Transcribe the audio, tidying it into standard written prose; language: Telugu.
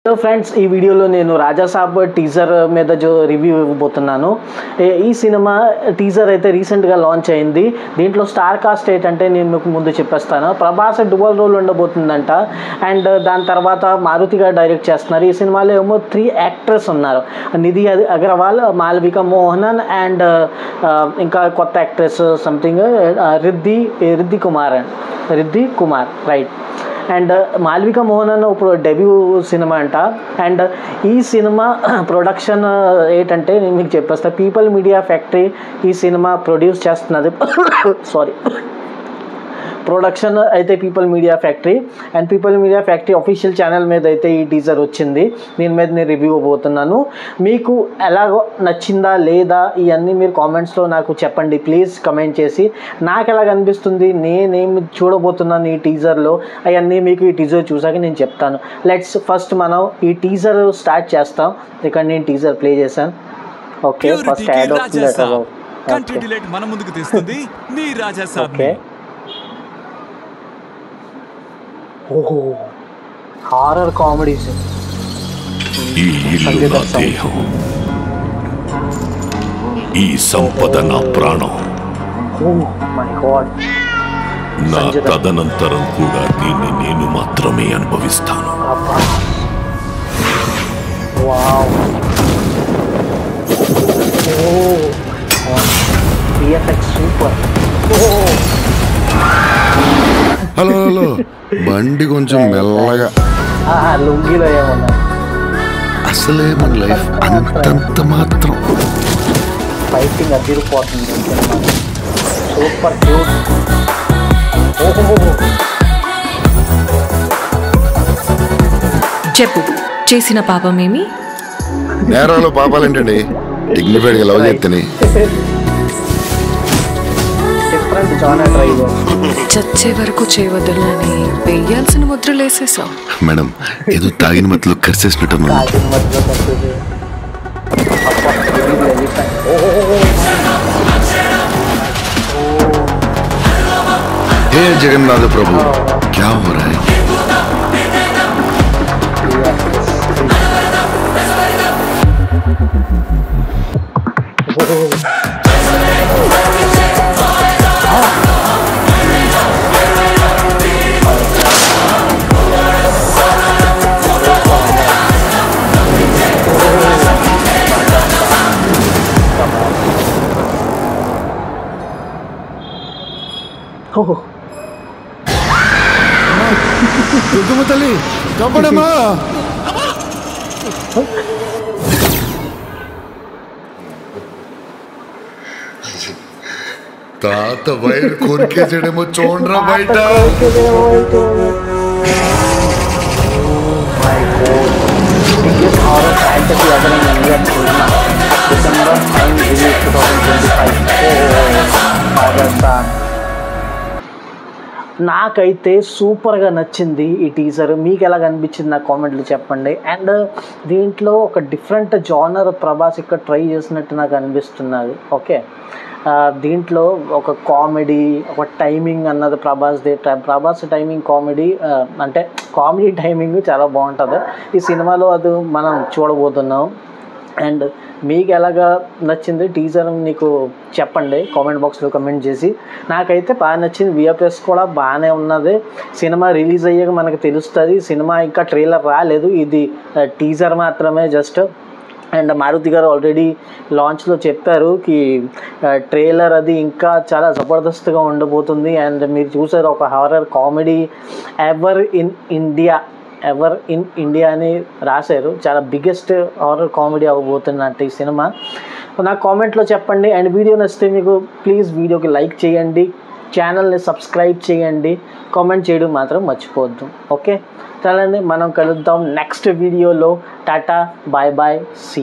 హలో ఫ్రెండ్స్, ఈ వీడియోలో నేను రాజాసాబ్ టీజర్ మీద రివ్యూ ఇవ్వబోతున్నాను. ఈ సినిమా టీజర్ అయితే రీసెంట్గా లాంచ్ అయింది. దీంట్లో స్టార్ కాస్ట్ ఏంటంటే నేను మీకు ముందు చెప్పేస్తాను. ప్రభాస్ డ్యువల్ రోల్ ఉండబోతుందంట. అండ్ దాని తర్వాత మారుతి గారు డైరెక్ట్ చేస్తున్నారు. ఈ సినిమాలో ఏమో 3 యాక్టర్స్ ఉన్నారు. నిధి అగర్వాల్, మాలవిక మోహనన్ అండ్ ఇంకా కొత్త actress something Riddhi Kumar right. And Malavika Mohanan ఇప్పుడు డెబ్యూ సినిమా అంట. అండ్ ఈ సినిమా ప్రొడక్షన్ ఏంటంటే నేను మీకు చెప్పేస్తాను. పీపుల్ మీడియా ఫ్యాక్టరీ ఈ సినిమా ప్రొడ్యూస్ చేస్తున్నది. సారీ, ప్రొడక్షన్ అయితే people media factory. And people media factory official channel మీద అయితే ఈ టీజర్ వచ్చింది. దీని మీద నేను రివ్యూ ఇవ్వబోతున్నాను. మీకు ఎలాగో నచ్చిందా లేదా ఇవన్నీ మీరు కామెంట్స్లో నాకు చెప్పండి ప్లీజ్. కమెంట్ చేసి నాకు ఎలాగ అనిపిస్తుంది, నేనేమి చూడబోతున్నాను ఈ టీజర్లో, అవన్నీ మీకు ఈ టీజర్ చూసాక నేను చెప్తాను. లెట్స్ ఫస్ట్ మనం ఈ టీజర్ స్టార్ట్ చేస్తాం. ఇక్కడ నేను టీజర్ ప్లే చేశాను. ఓకే, ఫస్ట్ యాడ్ అవుతుంది. ఓకే, ఓహో, హారర్ కామెడీస్. ఈ ఇల్లు నా దేహం, ఈ సంపద నా ప్రాణం. నా తదనంతరం కూడా దీన్ని నేను మాత్రమే అనుభవిస్తాను. హలో హలో, బండి కొంచెం మెల్లగా. లుంగిలో ఏమన్నా అసలే మన లైఫ్ అంతంత మాత్రం. ఫైటింగ్ అదిరిపోతుంది. Super cute. చెప్పు, చేసిన పాపమేమి? నేరాలు పాపాలేంటండి, డిగ్నిఫైడ్గా లవ్ చేస్తేనే. చచ్చే వరకు చేయవద్దని వేయాల్సిన ముద్రలు వేసేసావు. మేడం, ఏదో తాగిన మధ్యలో కరిసేసినట్టు. హే జగన్నాథ ప్రభు, క్యా హో రహా హై? దుర్గమ్మ తల్లి కాపాడమ్మా. తాత వైర్ కొరికేసాడేమో చూడరా బయట. నాకైతే సూపర్గా నచ్చింది ఈ టీజర్. మీకు ఎలాగ అనిపించింది నాకు కామెంట్లు చెప్పండి. అండ్ దీంట్లో ఒక డిఫరెంట్ జానర్ ప్రభాస్ ఇక్కడ ట్రై చేసినట్టు నాకు అనిపిస్తున్నది. ఓకే, దీంట్లో ఒక కామెడీ, ఒక టైమింగ్ అన్నది ప్రభాస్ టైమింగ్ కామెడీ, అంటే కామెడీ టైమింగ్ చాలా బాగుంటుంది ఈ సినిమాలో. అది మనం చూడబోతున్నాం. అండ్ మీకు ఎలాగా నచ్చింది టీజర్ నీకు చెప్పండి కామెంట్ బాక్స్లో కమెంట్ చేసి. నాకైతే బాగా నచ్చింది. విఎఫ్ఎక్స్ కూడా బాగానే ఉన్నది. సినిమా రిలీజ్ అయ్యాక మనకు తెలుస్తుంది. సినిమా ఇంకా ట్రైలర్ రాలేదు, ఇది టీజర్ మాత్రమే జస్ట్. అండ్ మారుతి గారు ఆల్రెడీ లాంచ్లో చెప్పారు కి ట్రైలర్ అది ఇంకా చాలా జబర్దస్త్గా ఉండబోతుంది. అండ్ మీరు చూసారు, ఒక horror comedy ever in India అని రాశారు. చాలా బిగ్గెస్ట్ హారర్ కామెడీ అవ్వబోతున్నట్టు ఈ సినిమా. నాకు కామెంట్లో చెప్పండి. అండ్ వీడియో నచ్చితే మీకు ప్లీజ్ వీడియోకి లైక్ చేయండి, ఛానల్ని సబ్స్క్రైబ్ చేయండి, కామెంట్ చేయడం మాత్రం మర్చిపోవద్దు. ఓకే, చాలండి, మనం కలుద్దాం నెక్స్ట్ వీడియోలో. Tata, bye bye, see.